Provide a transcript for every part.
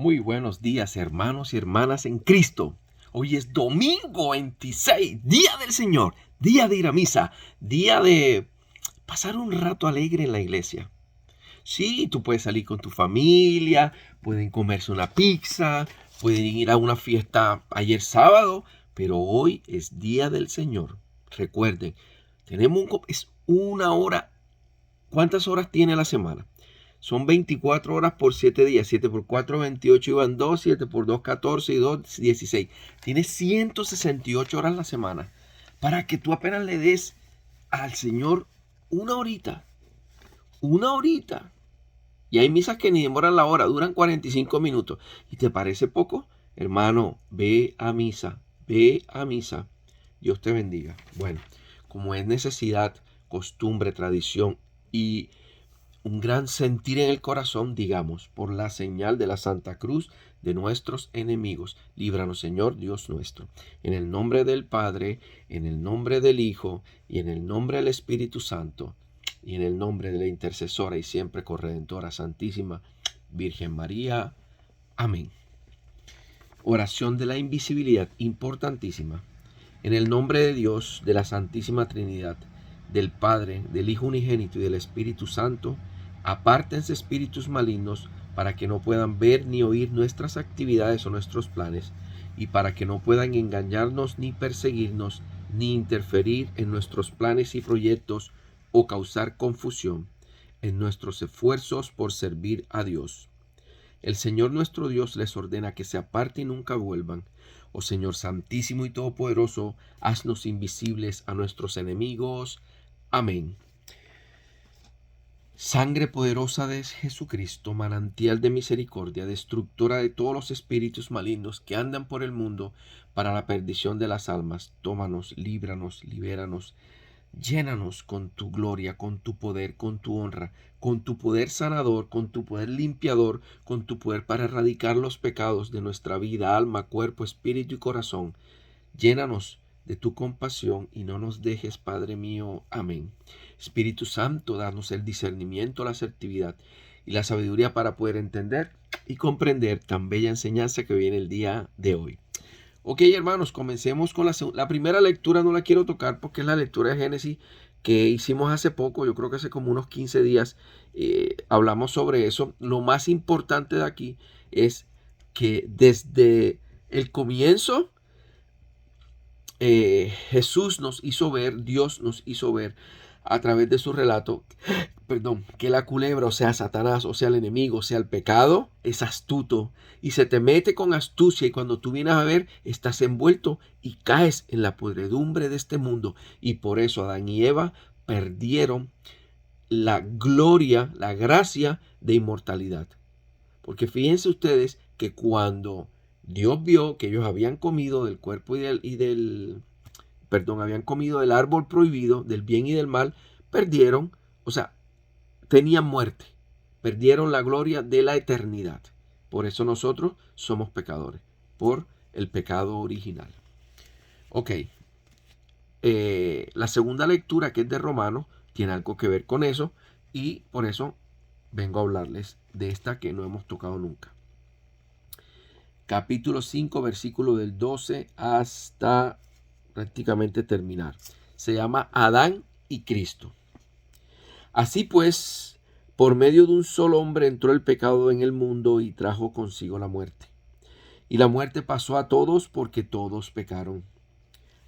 Muy buenos días, hermanos y hermanas en Cristo. Hoy es domingo 26, día del Señor, día de ir a misa, día de pasar un rato alegre en la iglesia. Sí, tú puedes salir con tu familia, pueden comerse una pizza, pueden ir a una fiesta ayer sábado, pero hoy es día del Señor. Recuerden, es una hora. ¿Cuántas horas tiene la semana? Son 24 horas por 7 días. 7 por 4, 28 iban 2. 7 por 2, 14 y 2, 16. Tienes 168 horas la semana para que tú apenas le des al Señor una horita. Una horita. Y hay misas que ni demoran la hora, duran 45 minutos. ¿Y te parece poco? Hermano, ve a misa. Ve a misa. Dios te bendiga. Bueno, como es necesidad, costumbre, tradición y un gran sentir en el corazón, digamos, por la señal de la Santa Cruz de nuestros enemigos. Líbranos, Señor, Dios nuestro. En el nombre del Padre, en el nombre del Hijo y en el nombre del Espíritu Santo y en el nombre de la intercesora y siempre corredentora Santísima Virgen María. Amén. Oración de la invisibilidad, importantísima. En el nombre de Dios, de la Santísima Trinidad, del Padre, del Hijo unigénito y del Espíritu Santo, apártense espíritus malignos para que no puedan ver ni oír nuestras actividades o nuestros planes, y para que no puedan engañarnos ni perseguirnos, ni interferir en nuestros planes y proyectos o causar confusión en nuestros esfuerzos por servir a Dios. El Señor nuestro Dios les ordena que se aparten y nunca vuelvan. Oh Señor Santísimo y Todopoderoso, haznos invisibles a nuestros enemigos. Amén. Sangre poderosa de Jesucristo, manantial de misericordia, destructora de todos los espíritus malignos que andan por el mundo para la perdición de las almas, tómanos, líbranos, libéranos. Llénanos con tu gloria, con tu poder, con tu honra, con tu poder sanador, con tu poder limpiador, con tu poder para erradicar los pecados de nuestra vida, alma, cuerpo, espíritu y corazón. Llénanos de tu compasión y no nos dejes, Padre mío. Amén. Espíritu Santo, danos el discernimiento, la asertividad y la sabiduría para poder entender y comprender tan bella enseñanza que viene el día de hoy. Ok, hermanos, comencemos con la primera lectura. No la quiero tocar porque es la lectura de Génesis que hicimos hace poco. Yo creo que hace como unos 15 días hablamos sobre eso. Lo más importante de aquí es que desde el comienzo Jesús nos hizo ver, Dios nos hizo ver a través de su relato, que la culebra, o sea, Satanás, o sea, el enemigo, o sea, el pecado, es astuto y se te mete con astucia, y cuando tú vienes a ver, estás envuelto y caes en la podredumbre de este mundo. Y por eso Adán y Eva perdieron la gloria, la gracia de inmortalidad. Porque fíjense ustedes que cuando Dios vio que ellos habían comido del cuerpo habían comido del árbol prohibido, del bien y del mal, perdieron, o sea, tenían muerte, perdieron la gloria de la eternidad. Por eso nosotros somos pecadores, por el pecado original. Ok, la segunda lectura, que es de Romanos, tiene algo que ver con eso, y por eso vengo a hablarles de esta que no hemos tocado nunca. Capítulo 5, versículo del 12 hasta prácticamente terminar. Se llama Adán y Cristo. Así pues, por medio de un solo hombre entró el pecado en el mundo y trajo consigo la muerte. Y la muerte pasó a todos porque todos pecaron.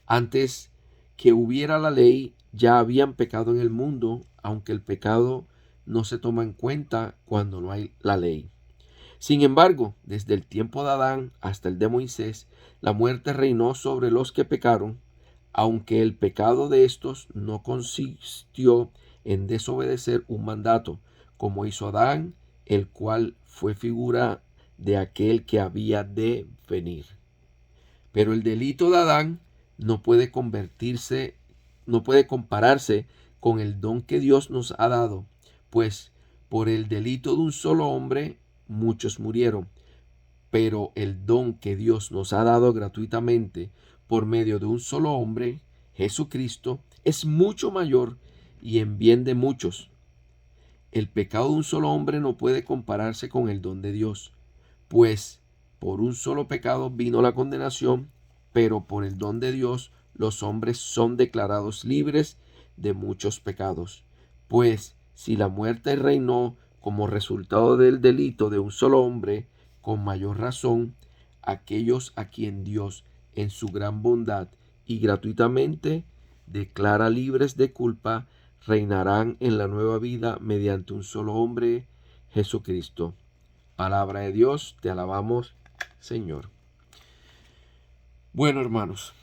Antes que hubiera la ley, ya habían pecado en el mundo, aunque el pecado no se toma en cuenta cuando no hay la ley. Sin embargo, desde el tiempo de Adán hasta el de Moisés, la muerte reinó sobre los que pecaron, aunque el pecado de estos no consistió en desobedecer un mandato, como hizo Adán, el cual fue figura de aquel que había de venir. Pero el delito de Adán no puede compararse con el don que Dios nos ha dado, pues por el delito de un solo hombre muchos murieron, pero el don que Dios nos ha dado gratuitamente por medio de un solo hombre, Jesucristo, es mucho mayor y en bien de muchos. El pecado de un solo hombre no puede compararse con el don de Dios, Pues por un solo pecado vino la condenación, pero por el don de Dios los hombres son declarados libres de muchos pecados. Pues si la muerte reinó como resultado del delito de un solo hombre, con mayor razón, aquellos a quien Dios, en su gran bondad y gratuitamente, declara libres de culpa, reinarán en la nueva vida mediante un solo hombre, Jesucristo. Palabra de Dios, te alabamos, Señor. Bueno, hermanos,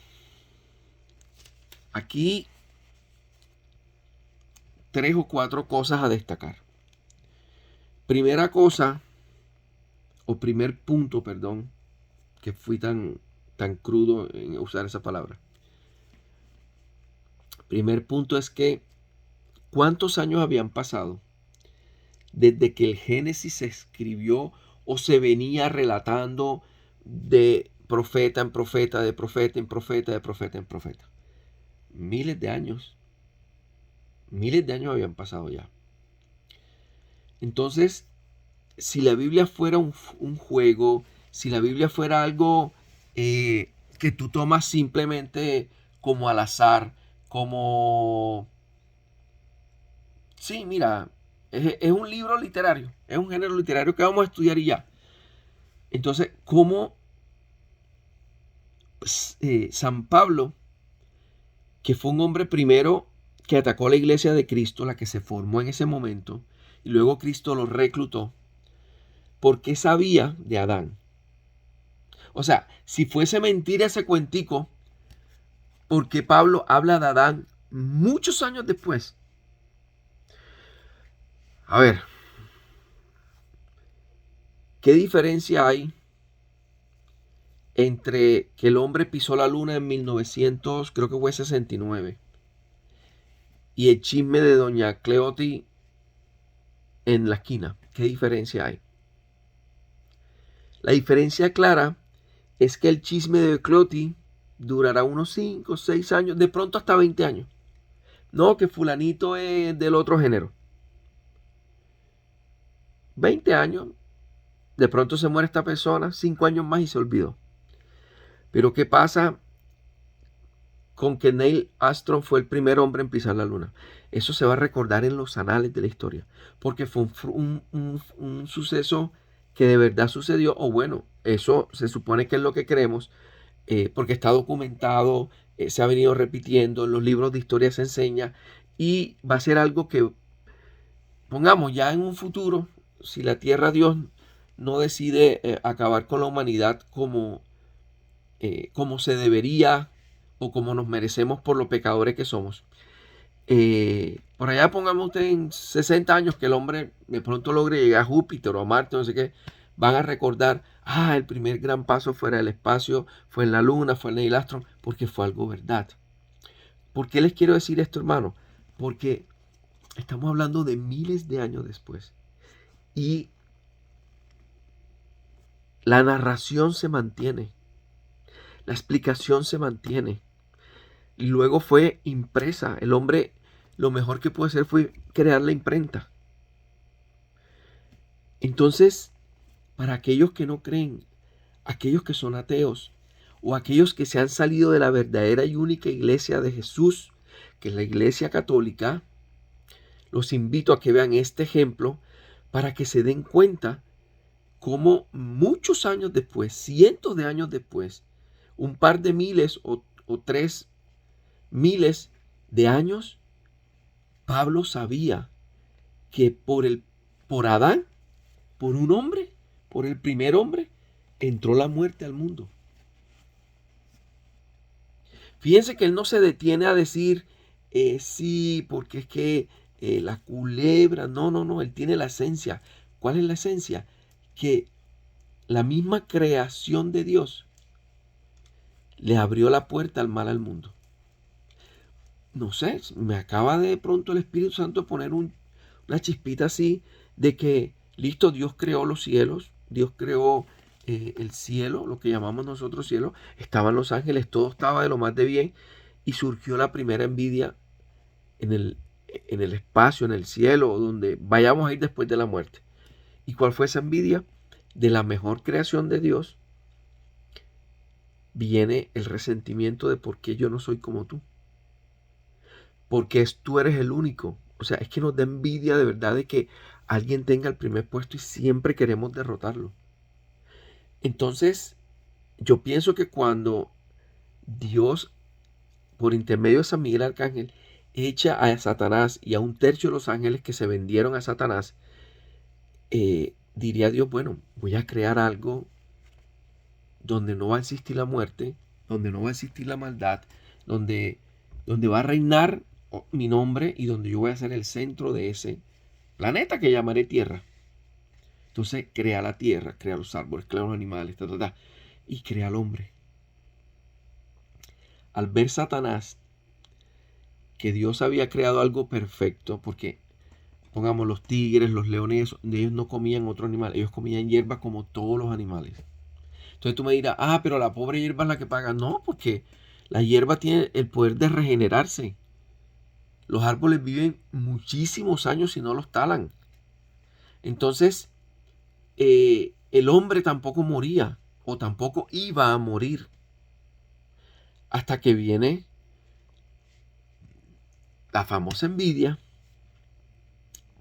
aquí 3 o 4 cosas a destacar. Primera cosa, o primer punto, perdón, que fui tan crudo en usar esa palabra. Primer punto es que ¿cuántos años habían pasado desde que el Génesis se escribió o se venía relatando de profeta en profeta, de profeta en profeta, de profeta en profeta? Miles de años. Miles de años habían pasado ya. Entonces, si la Biblia fuera un juego, si la Biblia fuera algo que tú tomas simplemente como al azar, como... Sí, mira, es un libro literario, es un género literario que vamos a estudiar y ya. Entonces, ¿cómo San Pablo, que fue un hombre primero que atacó a la iglesia de Cristo, la que se formó en ese momento, y luego Cristo lo reclutó, porque sabía de Adán? O sea, si fuese mentira ese cuentico, porque Pablo habla de Adán muchos años después. A ver, ¿qué diferencia hay entre que el hombre pisó la luna en 1900, creo que fue 69, y el chisme de doña Cleoti en la esquina? ¿Qué diferencia hay? La diferencia clara es que el chisme de Cleoti durará unos 5, 6 años, de pronto hasta 20 años. No, que fulanito es del otro género. 20 años, de pronto se muere esta persona, 5 años más y se olvidó. Pero ¿qué pasa con que Neil Armstrong fue el primer hombre en pisar la luna? Eso se va a recordar en los anales de la historia, porque fue un suceso que de verdad sucedió, o bueno, eso se supone que es lo que creemos, porque está documentado, se ha venido repitiendo, en los libros de historia se enseña, y va a ser algo que, pongamos, ya en un futuro, si la Tierra, Dios no decide acabar con la humanidad como se debería o como nos merecemos por los pecadores que somos. Por allá pongamos usted en 60 años que el hombre de pronto logre llegar a Júpiter o a Marte, no sé qué, van a recordar, el primer gran paso fuera del espacio fue en la luna, fue en Neil Armstrong, porque fue algo verdad. ¿Por qué les quiero decir esto, hermano? Porque estamos hablando de miles de años después y la narración se mantiene. La explicación se mantiene. Y luego fue impresa. El hombre lo mejor que pudo hacer fue crear la imprenta. Entonces, para aquellos que no creen, aquellos que son ateos, o aquellos que se han salido de la verdadera y única iglesia de Jesús, que es la iglesia católica, los invito a que vean este ejemplo para que se den cuenta cómo muchos años después, cientos de años después, un par de miles o 3 miles de años, Pablo sabía que por Adán, por un hombre, por el primer hombre, entró la muerte al mundo. Fíjense que él no se detiene a decir, sí, porque es que la culebra, no, él tiene la esencia. ¿Cuál es la esencia? Que la misma creación de Dios le abrió la puerta al mal al mundo. No sé, me acaba de pronto el Espíritu Santo poner una chispita así de que, listo, Dios creó los cielos, Dios creó el cielo, lo que llamamos nosotros cielo, estaban los ángeles, todo estaba de lo más de bien y surgió la primera envidia en el espacio, en el cielo, donde vayamos a ir después de la muerte. ¿Y cuál fue esa envidia? de la mejor creación de Dios, viene el resentimiento de por qué yo no soy como tú. Porque tú eres el único. O sea, es que nos da envidia de verdad de que alguien tenga el primer puesto y siempre queremos derrotarlo. Entonces, yo pienso que cuando Dios, por intermedio de San Miguel Arcángel, echa a Satanás y a un tercio de los ángeles que se vendieron a Satanás, diría Dios, bueno, voy a crear algo donde no va a existir la muerte, donde no va a existir la maldad, donde, donde va a reinar mi nombre y donde yo voy a ser el centro de ese planeta que llamaré Tierra. Entonces crea la tierra, crea los árboles, crea los animales, y crea al hombre. Al ver Satanás que Dios había creado algo perfecto, porque pongamos los tigres, los leones, ellos no comían otro animal, ellos comían hierba como todos los animales. Entonces tú me dirás, pero la pobre hierba es la que paga. No, porque la hierba tiene el poder de regenerarse. Los árboles viven muchísimos años si no los talan. Entonces, el hombre tampoco moría o tampoco iba a morir hasta que viene la famosa envidia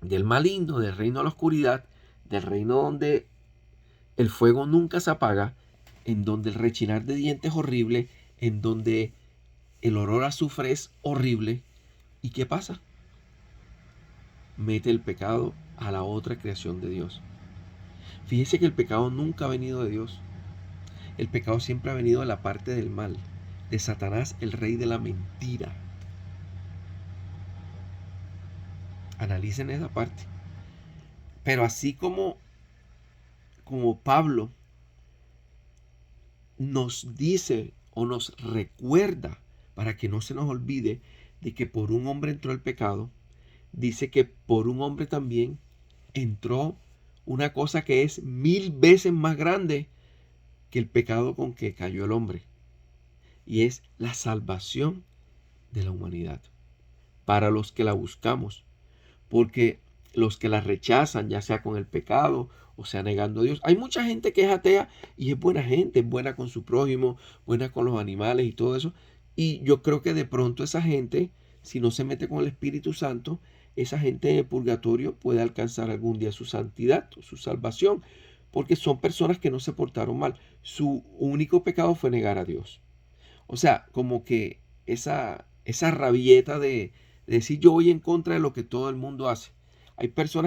del maligno, del reino de la oscuridad, del reino donde el fuego nunca se apaga, en donde el rechinar de dientes es horrible, en donde el olor a azufre es horrible. ¿Y qué pasa? Mete el pecado a la otra creación de Dios. Fíjese que el pecado nunca ha venido de Dios. El pecado siempre ha venido de la parte del mal, de Satanás, el rey de la mentira. Analicen esa parte. Pero así como Pablo nos dice o nos recuerda para que no se nos olvide de que por un hombre entró el pecado, dice que por un hombre también entró una cosa que es 1000 veces más grande que el pecado con que cayó el hombre. Y es la salvación de la humanidad. Para los que la buscamos. Porque los que la rechazan, ya sea con el pecado o sea negando a Dios. Hay mucha gente que es atea y es buena gente, es buena con su prójimo, buena con los animales y todo eso. Y yo creo que de pronto esa gente, si no se mete con el Espíritu Santo, esa gente de purgatorio puede alcanzar algún día su santidad, su salvación, porque son personas que no se portaron mal. Su único pecado fue negar a Dios. O sea, como que esa rabieta de decir yo voy en contra de lo que todo el mundo hace. Hay personas